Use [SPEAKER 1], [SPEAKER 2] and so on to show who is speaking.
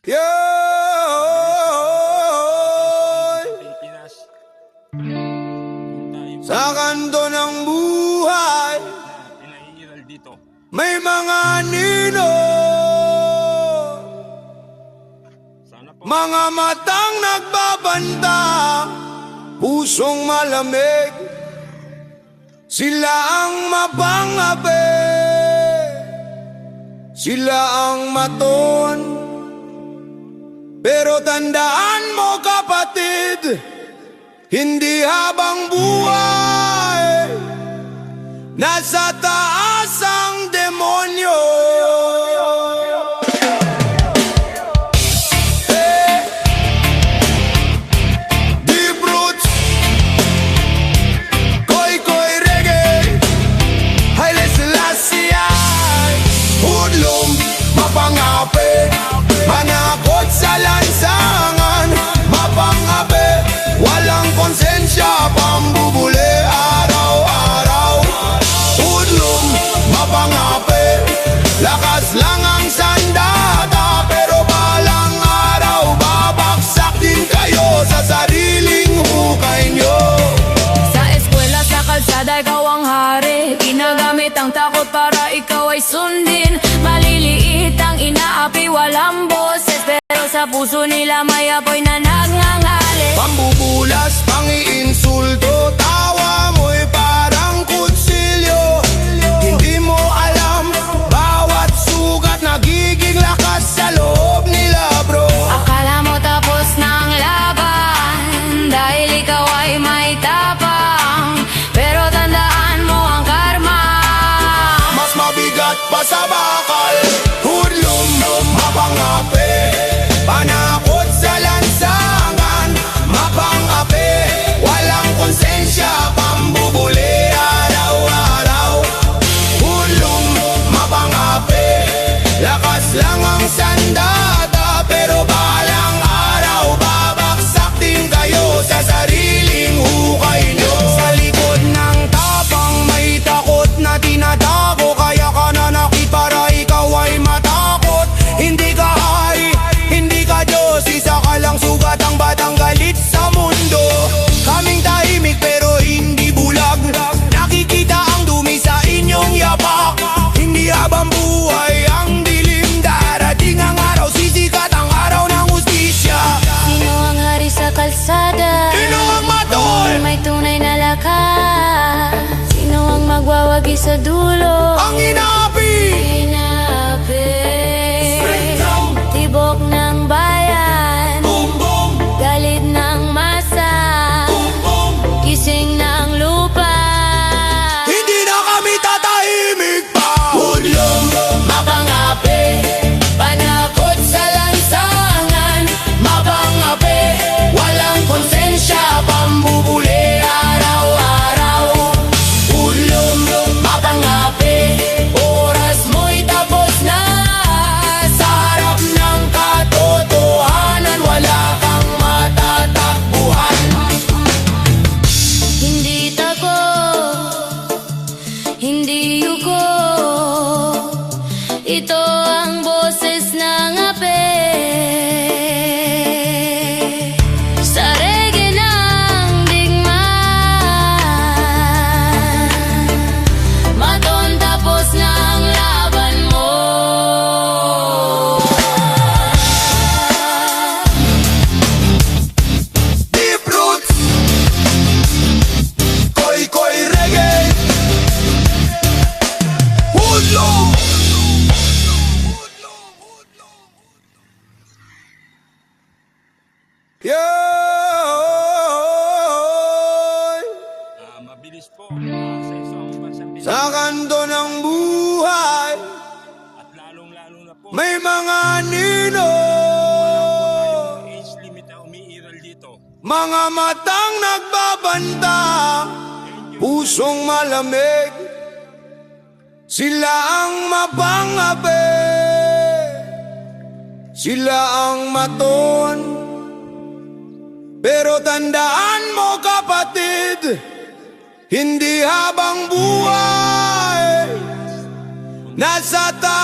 [SPEAKER 1] Yo!
[SPEAKER 2] Pilipinas. Kung tayo
[SPEAKER 1] Sa kanto ng buhay,
[SPEAKER 2] pinaiiral dito.
[SPEAKER 1] may mga nino,
[SPEAKER 2] Sana po.
[SPEAKER 1] mga matang nagbabanta, pusong malamig, sila ang mapangapi, sila ang maton. Pero tandaan mo kapatid, hindi habang buhay nasa taas ang demonyo. Deep roots, koy reggae, Haile Selassie, hudlum, mapangapi, manakot sa lansangan, mapangapi, walang konsensya, pambubuli araw-araw. Hudlum, mapangapi, lakas lang ang sandata, pero balang araw babaksak din kayo sa sariling hukay nyo.
[SPEAKER 3] Sa eskwela, sa kalsada, ikaw ang hari. Ginagamit ang takot para ikaw ay sundin. Maliliit ang inaapi, walang boses, pero sa puso nila may apoy na nagngangali.
[SPEAKER 1] Pambubulas, pangiinsulto, tawa mo'y parang kutsilyo. Hindi mo alam, bawat sugat nagiging lakas sa loob nila, bro.
[SPEAKER 3] Akala mo tapos na ang laban dahil ikaw ay may tapang, pero tandaan mo ang karma.
[SPEAKER 1] Mas mabigat pa sa bakal, hudlum, mapangapi, panakot sa lansangan, mapangapi, walang konsensya, pambubuli araw-araw. Hudlum, mapangapi, lakas lang ang sandata, pero balang araw babaksak din kayo sa sariling hukay nyo. Sa likod ng tapang may takot na tinatago, kaya ka nanakit para ikaw ay matakot. Hindi ka hari, hindi ka Diyos, isa ka lang sugat, ang batang galit sa mundo. Kaming tahimik pero hindi bulag, nakikita ang dumi sa inyong yapak. Hindi habang buhay ang dilim, darating ang araw, sisikat ang araw ng hustisya.
[SPEAKER 3] Sino ang hari sa kalsada?
[SPEAKER 1] Sino ang matol?
[SPEAKER 3] May tunay na lakas. Sino ang magwawagi sa dulo?
[SPEAKER 1] Ang inaapi!
[SPEAKER 3] Hinapi, tibok ng bayan,
[SPEAKER 1] Boom boom,
[SPEAKER 3] galit ng masa,
[SPEAKER 1] boom boom.
[SPEAKER 3] gising ng lupa.
[SPEAKER 1] Hindi na kami tatahimik pa. Hudlum,
[SPEAKER 3] Mapangapi, panakot sa lansangan, mapangapi,
[SPEAKER 1] walang konsensya, pambubuli araw-araw. Hudlum,
[SPEAKER 3] mapangapi,
[SPEAKER 1] oras mo'y tapos na. Sa harap ng katotohanan, wala kang matatakbuhan.
[SPEAKER 3] hindi takot, hindi yuko. Ito ang boses ng ape. Sa reggae ng digmaan, maton tapos na ang laban mo.
[SPEAKER 1] Deep roots, koy reggae, hudlum. Yo!
[SPEAKER 2] Mabilis po. Sa isang bansang
[SPEAKER 1] Sa
[SPEAKER 2] Pilipinas.
[SPEAKER 1] kanto ng buhay,
[SPEAKER 2] At lalong-lalo na po.
[SPEAKER 1] may mga nino,
[SPEAKER 2] Walang age limit na umiiral dito.
[SPEAKER 1] mga matang nagbabanta, pusong malamig, sila ang mapangapi, sila ang maton. Pero tandaan mo kapatid, hindi habang buhay nasa taas